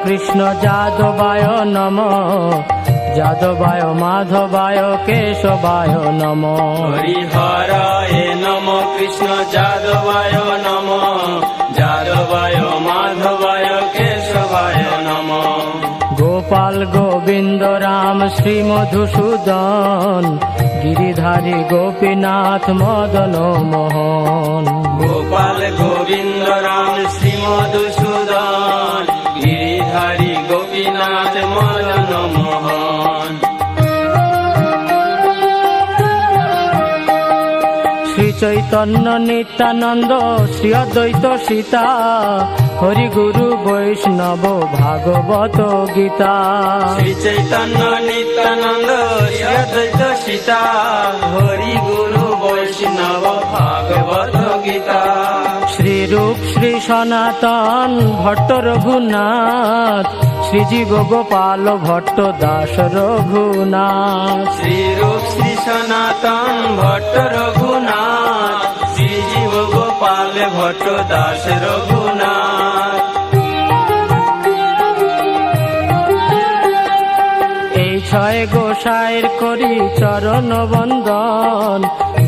কৃষ্ণ যাদবায় নমঃ, যাদবায় মাধবায় কেশবায় নমঃ। হরিহরায় নমঃ কৃষ্ণ যাদবায় নমঃ, যাদবায় মাধবায় কেশবায় নমঃ। গোপাল গোবিন্দ রাম শ্রী মধুসূদন, গিরিধারী গোপীনাথ মদন মোহন। গোপাল গোবিন্দ রাম শ্রী মধুসূদন, গিরিধারী গোপীনাথ মদন মোহন। শ্রী চৈতন্য নিত্যানন্দ শ্রী অদ্বৈত সীতা, হরি গুরু বৈষ্ণব ভাগবত গীতা। শ্রী চৈতন্য নিত্যানন্দ শ্রী অদ্বৈত সীতা, হরি গুরু বৈষ্ণব ভাগবত গীতা। শ্রী রূপ শ্রী সনাতন ভট্ট রঘুনাথ, শ্রীজীব গোপাল ভট্ট দাস রঘুনাথ। শ্রী রূপ শ্রী সনাতন ভট্ট রঘুনাথ, শ্রীজীব গোপাল ভট্ট দাস রঘুনাথ। এই ছয় গোসাইর করি চরণ বন্দন,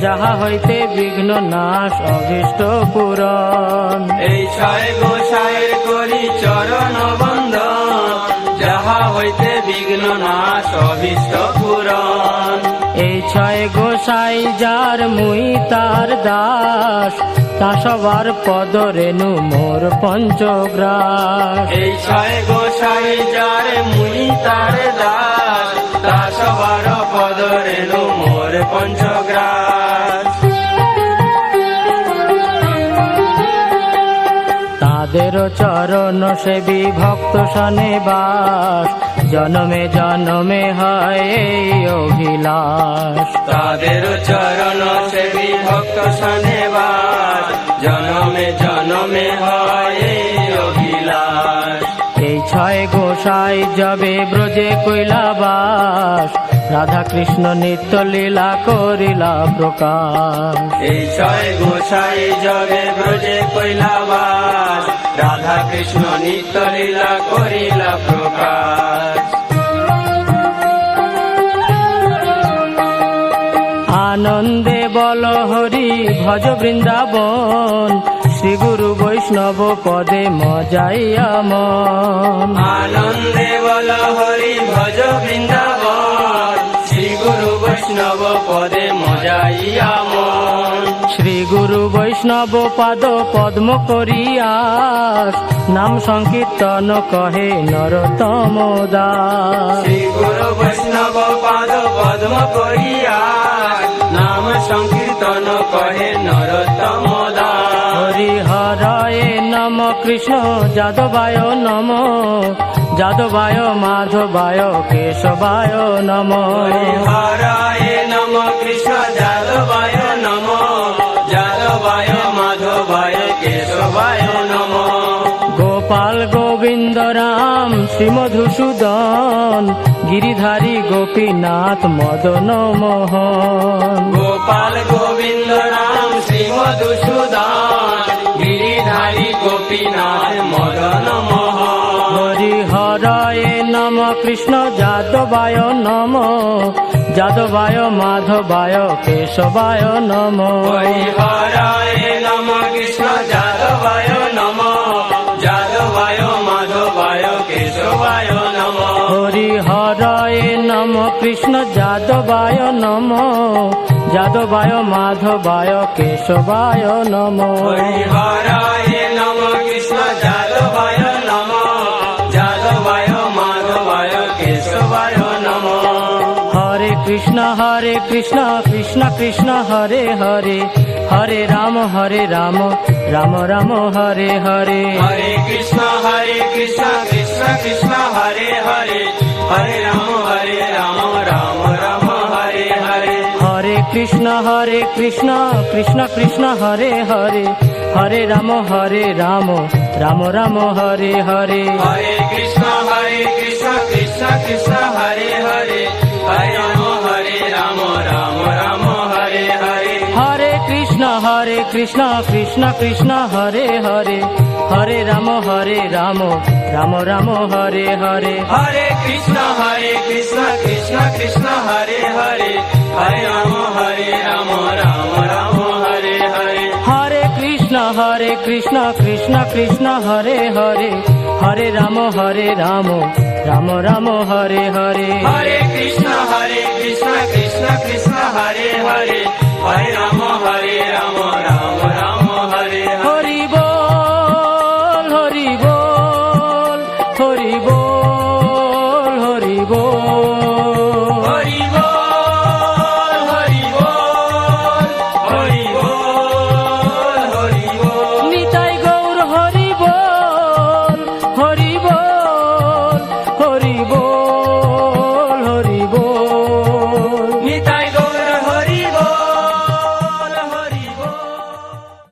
যাহা হইতে বিঘ্ন নাশ অভীষ্ট পূরণ। এই ছয় গোসাইয়ের করি চরণ বন্দন, যাহা হইতে বিঘ্ন নাশ অভীষ্ট পূরণ। এই ছয় গোসাই যার মুই তার দাস, তা সবার পদ রেণু মোর পঞ্চগ্রাস। এই ছয় গোসাই যার মুনি তার দাস, তা সবার পদ রেণু মোর পঞ্চগ্রাস। তাদের চরণ সেবী ভক্ত সনে বাস, জনমে জনমে হয় এই অভিলাষ। তাদের চরণ সেবী ভক্ত সনেবাস, জনমে জনমে হয় এই অভিলাষ। এই ছয় গোসাই যবে ব্রজে কৈলাবাস, রাধা কৃষ্ণ নিত্য লীলা করিলা প্রকাশ। এই ছয় গোসাই জগে ব্রজে কৈলাবাস, রাধা কৃষ্ণ নিত্য লীলা করিলা প্রকাশ। আনন্দে বল হরি ভজ বৃন্দাবন, শ্রী গুরু বৈষ্ণব পদে মজাইয়া মন। আনন্দে বল হরি ভজ বৃন্দাবন, শ্রী গুরু বৈষ্ণব পদে মজাইয়া মন। শ্রী গুরু বৈষ্ণব পাদ পদ্ম করিয়াস, নাম সংকীর্তন কহে নরোত্তম দাস। শ্রী গুরু বৈষ্ণব পাদ পদ্ম করিয়া, নাম সংকীর্তন কহে নরোত্তম দাস। হরি হরায় নম কৃষ্ণ যাদবায় নম, যাদবায় মাধবায় কেশবায় নম। হরায় নম কৃষ্ণ যাদবায় নম, যাদবায় মাধবায় কেশবায় নম। গোপাল গোবিন্দ রাম শ্রী মধুসূদন, গিরিধারী গোপীনাথ মদন মোহন। গোপাল গোবিন্দ রাম শ্রী মধুসূদন, গিরিধারী গোপীনাথ মদন মোহন। হরি হরায় নম কৃষ্ণ যাদবায় নম, যাদবায় মাধবায় কেশবায় নম। হরায় নম কৃষ্ণ যাদবায় নম, যাদবায় মাধবায় কেশবায় নম। হরি হরায় নম কৃষ্ণ যাদবায় নম, যাদবায় মাধবায় কেশবায় নম। হরায় নম কৃষ্ণ যাদবায় নম, যাদবায় মাধবায় কেশবায় নম। হরে কৃষ্ণ কৃষ্ণ কৃষ্ণ হরে হরে, হরে রাম রাম রাম হরে হরে। হরে কৃষ্ণ কৃষ্ণ কৃষ্ণ হরে হরে, হরে রাম রাম রাম হরে হরে। হরে কৃষ্ণ কৃষ্ণ কৃষ্ণ হরে হরে, হরে রাম রাম রাম হরে হরে। হরে কৃষ্ণ কৃষ্ণ কৃষ্ণ হরে হরে, হরে রাম রাম রাম হরে হরে। হরে কৃষ্ণ কৃষ্ণ কৃষ্ণ হরে হরে, হরে রাম রাম রাম হরে হরে হরে কৃষ্ণ কৃষ্ণ কৃষ্ণ হরে হরে হরে রাম রাম রাম হরে হরে হরে কৃষ্ণ কৃষ্ণ কৃষ্ণ হরে হরে হরে রাম রাম রাম হরে হরে হরে কৃষ্ণ কৃষ্ণ কৃষ্ণ হরে হরে হরে রাম